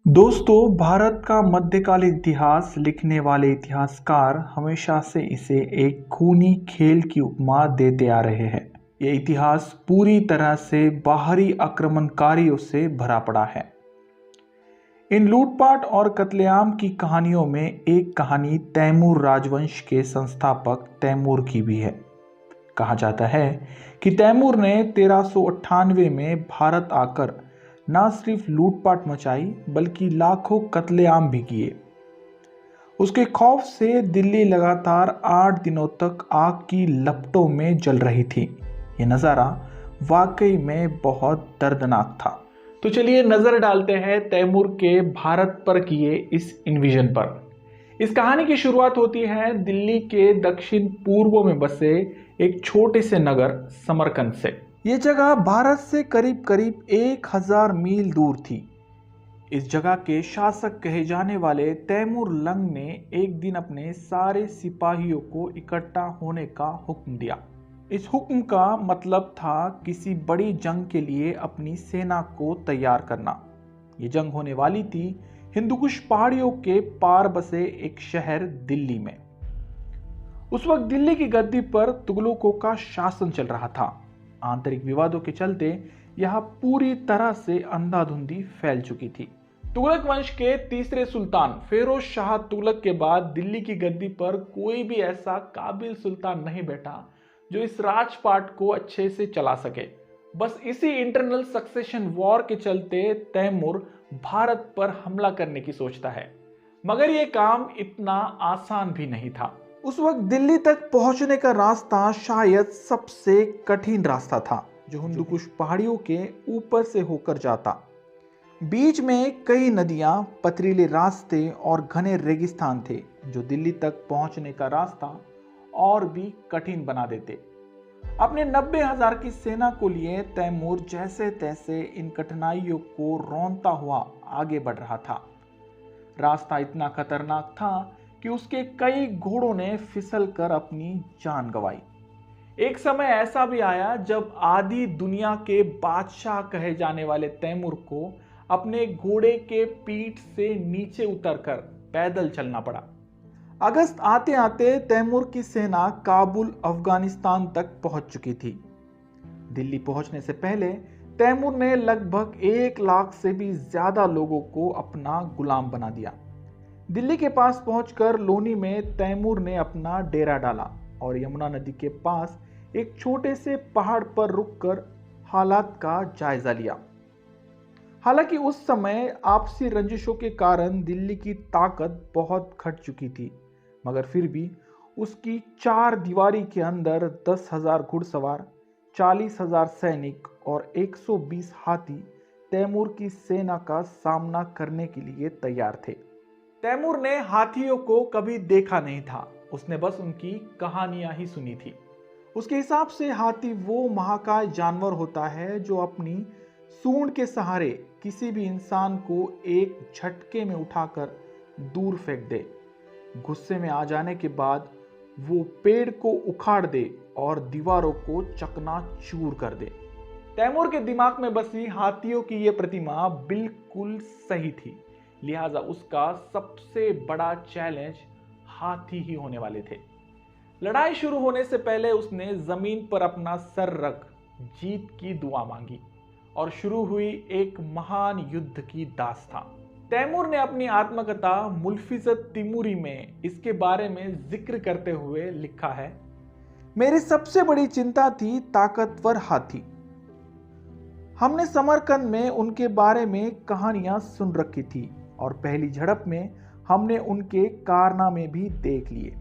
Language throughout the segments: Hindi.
दोस्तों, भारत का मध्यकालीन इतिहास लिखने वाले इतिहासकार हमेशा से इसे एक खूनी खेल की उपमा देते आ रहे हैं। यह इतिहास पूरी तरह से बाहरी आक्रमणकारियों से भरा पड़ा है। इन लूटपाट और कत्लेआम की कहानियों में एक कहानी तैमूर राजवंश के संस्थापक तैमूर की भी है। कहा जाता है कि तैमूर ने 1398 में भारत आकर न सिर्फ लूटपाट मचाई बल्कि लाखों कत्लेआम भी किए। उसके खौफ से दिल्ली लगातार 8 दिनों तक आग की लपटों में जल रही थी। यह नज़ारा वाकई में बहुत दर्दनाक था। तो चलिए नजर डालते हैं तैमूर के भारत पर किए इस इन्विजन पर। इस कहानी की शुरुआत होती है दिल्ली के दक्षिण पूर्व में बसे एक छोटे से नगर समरकंद से। यह जगह भारत से करीब करीब 1000 मील दूर थी। इस जगह के शासक कहे जाने वाले तैमूर लंग ने एक दिन अपने सारे सिपाहियों को इकट्ठा होने का हुक्म दिया। इस हुक्म का मतलब था किसी बड़ी जंग के लिए अपनी सेना को तैयार करना। ये जंग होने वाली थी हिंदुकुश पहाड़ियों के पार बसे एक शहर दिल्ली में। उस वक्त दिल्ली की गद्दी पर तुगलकों का शासन चल रहा था। आंतरिक विवादों के चलते यह पूरी तरह से अंधाधुंधी फैल चुकी थी। तुगलक वंश के तीसरे सुल्तान फिरोज शाह तुगलक के बाद दिल्ली की गद्दी पर कोई भी ऐसा काबिल सुल्तान नहीं बैठा जो इस राजपाट को अच्छे से चला सके। बस इसी इंटरनल सक्सेशन वॉर के चलते तैमूर भारत पर हमला करने की सोचता है, मगर यह काम इतना आसान भी नहीं था। उस वक्त दिल्ली तक पहुंचने का रास्ता शायद सबसे कठिन रास्ता था, जो हिंदुकुश पहाड़ियों के ऊपर से होकर जाता। बीच में कई नदियां, पथरीले रास्ते और घने रेगिस्तान थे, जो दिल्ली तक पहुंचने का रास्ता और भी कठिन बना देते। अपने 90,000 की सेना को लिए तैमूर जैसे तैसे इन कठिनाइयों को रौंदता हुआ आगे बढ़ रहा था। रास्ता इतना खतरनाक था कि उसके कई घोड़ों ने फिसल कर अपनी जान गंवाई। एक समय ऐसा भी आया जब आधी दुनिया के बादशाह कहे जाने वाले तैमूर को अपने घोड़े के पीठ से नीचे उतरकर पैदल चलना पड़ा। अगस्त आते आते तैमूर की सेना काबुल, अफगानिस्तान तक पहुंच चुकी थी। दिल्ली पहुंचने से पहले तैमूर ने लगभग 1 लाख से भी ज्यादा लोगों को अपना गुलाम बना दिया। दिल्ली के पास पहुंचकर लोनी में तैमूर ने अपना डेरा डाला और यमुना नदी के पास एक छोटे से पहाड़ पर रुककर हालात का जायजा लिया। हालांकि उस समय आपसी रंजिशों के कारण दिल्ली की ताकत बहुत घट चुकी थी, मगर फिर भी उसकी 4 दीवारी के अंदर 10,000 घुड़सवार, 40,000 सैनिक और 120 हाथी तैमूर की सेना का सामना करने के लिए तैयार थे। तैमूर ने हाथियों को कभी देखा नहीं था, उसने बस उनकी कहानियां ही सुनी थी। उसके हिसाब से हाथी वो महाकाय जानवर होता है जो अपनी सूंड के सहारे किसी भी इंसान को एक झटके में उठाकर दूर फेंक दे। गुस्से में आ जाने के बाद वो पेड़ को उखाड़ दे और दीवारों को चकनाचूर कर दे। तैमूर के दिमाग में बसी हाथियों की यह प्रतिमा बिल्कुल सही थी, लिहाजा उसका सबसे बड़ा चैलेंज हाथी ही होने वाले थे। लड़ाई शुरू होने से पहले उसने जमीन पर अपना सर रख जीत की दुआ मांगी और शुरू हुई एक महान युद्ध की दास्तां। तैमूर ने अपनी आत्मकथा मुल्फिजत तिमूरी में इसके बारे में जिक्र करते हुए लिखा है, मेरी सबसे बड़ी चिंता थी ताकतवर हाथी। हमने समरकंद में उनके बारे में कहानियां सुन रखी थी और पहली झड़प में हमने उनके कारनामे भी देख लिए।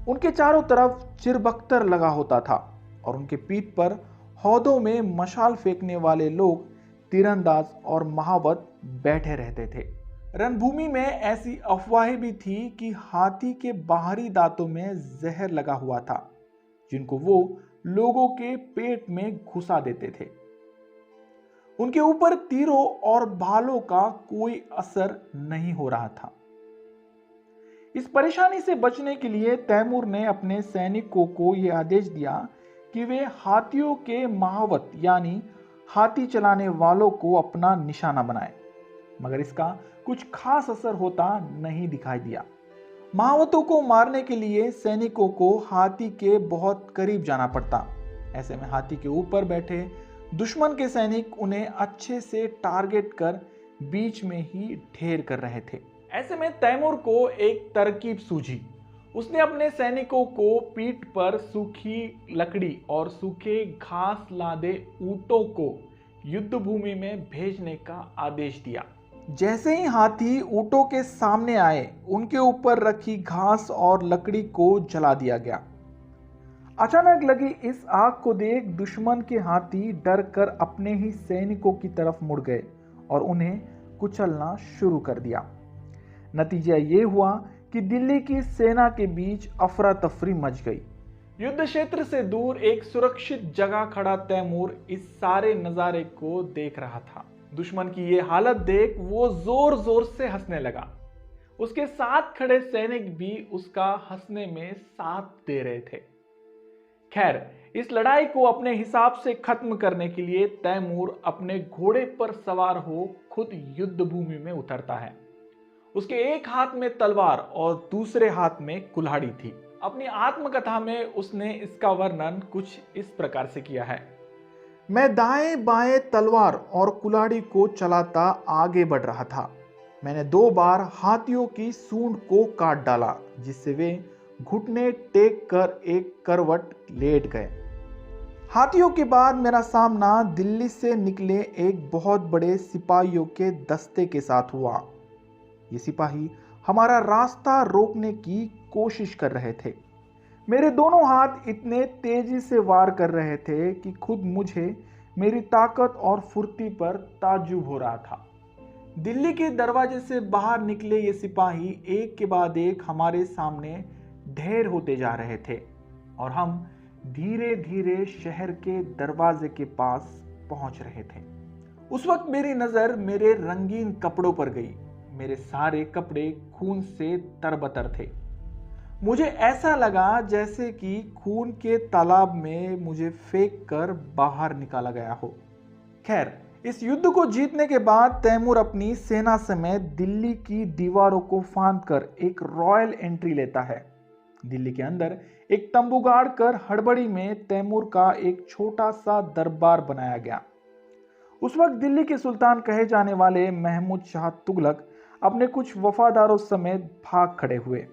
उनके चारों तरफ चिरबख्तर लगा होता था और उनके पीठ पर हौदों में मशाल फेंकने वाले लोग, तीरंदाज और महावत बैठे रहते थे। रणभूमि में ऐसी अफवाहें भी थी कि हाथी के बाहरी दांतों में जहर लगा हुआ था, जिनको वो लोगों के पेट में घुसा देते थे। उनके ऊपर तीरों और भालों का कोई असर नहीं हो रहा था। इस परेशानी से बचने के लिए तैमूर ने अपने सैनिकों को यह आदेश दिया कि वे हाथियों के महावत यानी हाथी चलाने वालों को अपना निशाना बनाएं। मगर इसका कुछ खास असर होता नहीं दिखाई दिया। महावतों को मारने के लिए सैनिकों को हाथी के बहुत करीब जाना पड़ता। ऐसे में हाथी के ऊपर बैठे दुश्मन के सैनिक उन्हें अच्छे से टारगेट कर बीच में ही ढेर कर रहे थे। ऐसे में तैमूर को एक तरकीब सूझी। उसने अपने सैनिकों को पीठ पर सूखी लकड़ी और सूखे घास लादे ऊंटों को युद्ध भूमि में भेजने का आदेश दिया। जैसे ही हाथी ऊंटों के सामने आए, उनके ऊपर रखी घास और लकड़ी को जला दिया गया। अचानक लगी इस आग को देख दुश्मन के हाथी डर कर अपने ही सैनिकों की तरफ मुड़ गए और उन्हें कुचलना शुरू कर दिया। नतीजा ये हुआ कि दिल्ली की सेना के बीच अफरा तफरी मच गई। युद्ध क्षेत्र से दूर एक सुरक्षित जगह खड़ा तैमूर इस सारे नजारे को देख रहा था। दुश्मन की ये हालत देख वो जोर जोर से हंसने लगा। उसके साथ खड़े सैनिक भी उसका हंसने में साथ दे रहे थे। खैर, इस लड़ाई को अपने हिसाब से खत्म करने के लिए तैमूर अपने घोड़े पर सवार हो खुद युद्ध भूमि में उतरता है। उसके एक हाथ में तलवार और दूसरे हाथ में कुल्हाड़ी थी। अपनी आत्मकथा में उसने इसका वर्णन कुछ इस प्रकार से किया है। मैं दाएं बाएं तलवार और कुल्हाड़ी को चलाता आगे बढ़ रहा था। मैंने 2 बार हाथियों की सूंड को काट डाला, जिससे वे घुटने टेक कर एक करवट लेट गए। हाथियों के बाद मेरा सामना दिल्ली से निकले एक बहुत बड़े सिपाहियों के दस्ते के साथ हुआ। ये सिपाही हमारा रास्ता रोकने की कोशिश कर रहे थे। मेरे दोनों हाथ इतने तेजी से वार कर रहे थे कि खुद मुझे मेरी ताकत और फुर्ती पर ताज्जुब हो रहा था। दिल्ली के दरवाजे से बाहर निकले ये सिपाही एक के बाद एक हमारे सामने ढेर होते जा रहे थे और हम धीरे धीरे शहर के दरवाजे के पास पहुंच रहे थे। उस वक्त मेरी नजर मेरे रंगीन कपड़ों पर गई। मेरे सारे कपड़े खून से तरबतर थे। मुझे ऐसा लगा जैसे कि खून के तालाब में मुझे फेंक कर बाहर निकाला गया हो। खैर, इस युद्ध को जीतने के बाद तैमूर अपनी सेना समेत दिल्ली की दीवारों को फांदकर एक रॉयल एंट्री लेता है। दिल्ली के अंदर एक तंबू गाड़ कर हड़बड़ी में तैमूर का एक छोटा सा दरबार बनाया गया। उस वक्त दिल्ली के सुल्तान कहे जाने वाले महमूद शाह तुगलक अपने कुछ वफादारों समेत भाग खड़े हुए।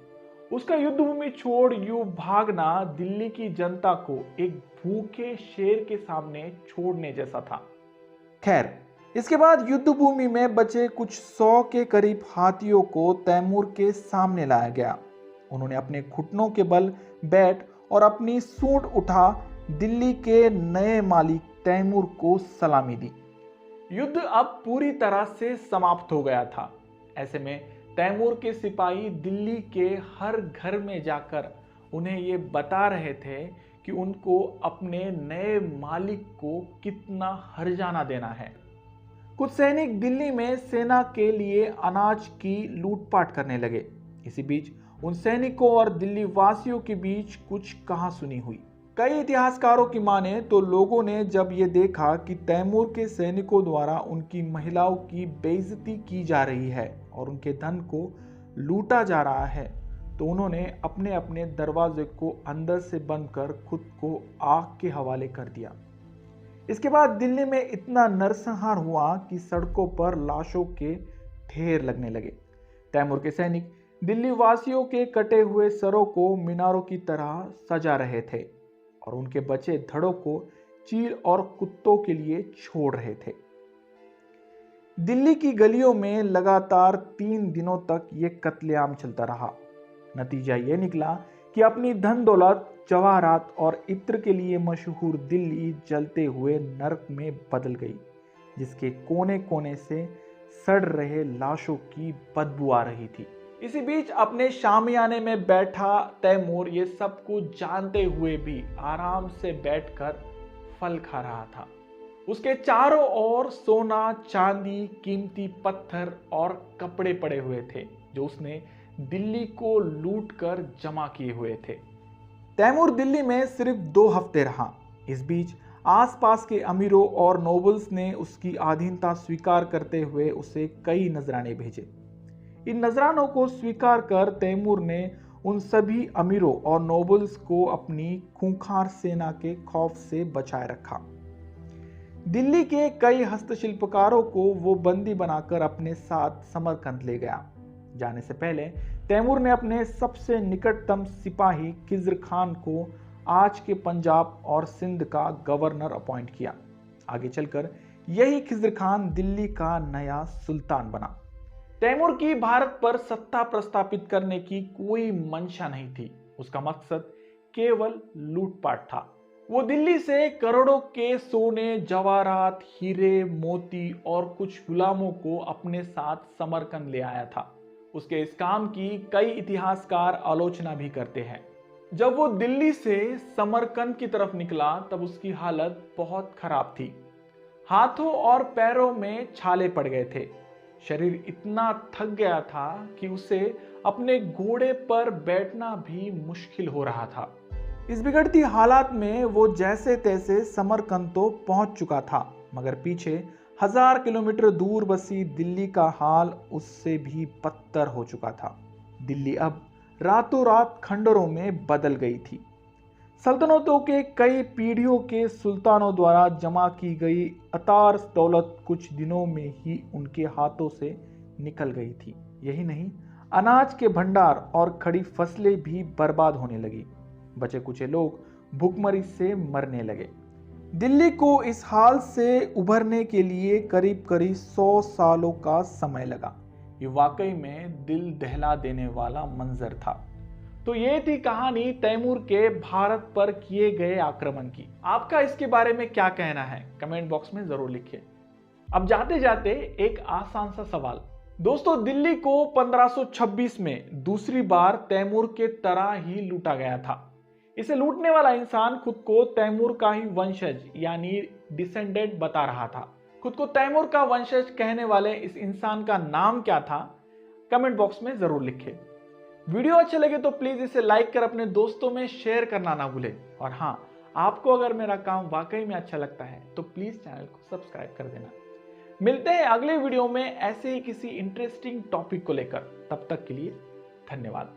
उसका युद्ध भूमि छोड़ यूं भागना दिल्ली की जनता को एक भूखे शेर के सामने छोड़ने जैसा था। खैर, इसके बाद युद्ध भूमि में बचे कुछ 100 के करीब हाथियों को तैमूर के सामने लाया गया। उन्होंने अपने घुटनों के बल बैठ और अपनी सूंड उठा दिल्ली के नए मालिक तैमूर को सलामी दी। युद्ध अब पूरी तरह से समाप्त हो गया था। ऐसे में तैमूर के सिपाही दिल्ली के हर घर में जाकर उन्हें ये बता रहे थे कि उनको अपने नए मालिक को कितना हर्जाना देना है। कुछ सैनिक दिल्ली में सेना के लिए अनाज की लूटपाट करने लगे। इसी बीच उन सैनिकों और दिल्ली वासियों के बीच कुछ कहासुनी हुई। कई इतिहासकारों की माने तो लोगों ने जब ये देखा कि तैमूर के सैनिकों द्वारा उनकी महिलाओं की बेइज्जती की जा रही है और उनके धन को लूटा जा रहा है, तो उन्होंने अपने अपने दरवाजे को अंदर से बंद कर खुद को आग के हवाले कर दिया। इसके बाद दिल्ली में इतना नरसंहार हुआ कि सड़कों पर लाशों के ढेर लगने लगे। तैमूर के सैनिक दिल्ली वासियों के कटे हुए सरों को मीनारों की तरह सजा रहे थे और उनके बचे धड़ों को चील और कुत्तों के लिए छोड़ रहे थे। दिल्ली की गलियों में लगातार 3 दिनों तक यह कत्लेआम चलता रहा। नतीजा यह निकला कि अपनी धन दौलत, जवाहरात और इत्र के लिए मशहूर दिल्ली जलते हुए नरक में बदल गई, जिसके कोने कोने से सड़ रहे लाशों की बदबू आ रही थी। इसी बीच अपने शामियाने में बैठा तैमूर ये सब कुछ जानते हुए भी आराम से बैठकर फल खा रहा था। उसके चारों ओर सोना, चांदी, कीमती पत्थर और कपड़े पड़े हुए थे जो उसने दिल्ली को लूटकर जमा किए हुए थे। तैमूर दिल्ली में सिर्फ 2 हफ्ते रहा। इस बीच आसपास के अमीरों और नोबल्स ने उसकी अधीनता स्वीकार करते हुए उसे कई नजराने भेजे। इन नजरानों को स्वीकार कर तैमूर ने उन सभी अमीरों और नोबल्स को अपनी खूंखार सेना के खौफ से बचाए रखा। दिल्ली के कई हस्तशिल्पकारों को वो बंदी बनाकर अपने साथ समरकंद ले गया। जाने से पहले तैमूर ने अपने सबसे निकटतम सिपाही खिज्र खान को आज के पंजाब और सिंध का गवर्नर अपॉइंट किया। आगे चलकर यही खिज्र खान दिल्ली का नया सुल्तान बना। तैमूर की भारत पर सत्ता प्रस्थापित करने की कोई मंशा नहीं थी। उसका मकसद केवल लूटपाट था। वो दिल्ली से करोड़ों के सोने, जवाहरात, हीरे, मोती और कुछ गुलामों को अपने साथ समरकंद ले आया था। उसके इस काम की कई इतिहासकार आलोचना भी करते हैं। जब वो दिल्ली से समरकंद की तरफ निकला तब उसकी हालत बहुत खराब थी। हाथों और पैरों में छाले पड़ गए थे। शरीर इतना थक गया था कि उसे अपने घोड़े पर बैठना भी मुश्किल हो रहा था। इस बिगड़ती हालात में वो जैसे तैसे समरकंद तो पहुंच चुका था, मगर पीछे 1000 किलोमीटर दूर बसी दिल्ली का हाल उससे भी बदतर हो चुका था। दिल्ली अब रातों रात खंडरों में बदल गई थी। सल्तनतों के कई पीढ़ियों के सुल्तानों द्वारा जमा की गई अतार दौलत कुछ दिनों में ही उनके हाथों से निकल गई थी। यही नहीं, अनाज के भंडार और खड़ी फसलें भी बर्बाद होने लगी। बचे कुचे लोग भूखमरी से मरने लगे। दिल्ली को इस हाल से उभरने के लिए करीब करीब 100 सालों का समय लगा। ये वाकई में दिल दहला देने वाला मंजर था। तो ये थी कहानी तैमूर के भारत पर किए गए आक्रमण की। आपका इसके बारे में क्या कहना है कमेंट बॉक्स में जरूर लिखिए। अब जाते जाते एक आसान सा सवाल। दोस्तों, दिल्ली को 1526 में दूसरी बार तैमूर के तरह ही लूटा गया था। इसे लूटने वाला इंसान खुद को तैमूर का ही वंशज यानी डिसेंडेंट बता रहा था। खुद को तैमूर का वंशज कहने वाले इस इंसान का नाम क्या था कमेंट बॉक्स में जरूर लिखें। वीडियो अच्छे लगे तो प्लीज इसे लाइक कर अपने दोस्तों में शेयर करना ना भूलें। और हाँ, आपको अगर मेरा काम वाकई में अच्छा लगता है तो प्लीज चैनल को सब्सक्राइब कर देना। मिलते हैं अगले वीडियो में ऐसे ही किसी इंटरेस्टिंग टॉपिक को लेकर। तब तक के लिए धन्यवाद।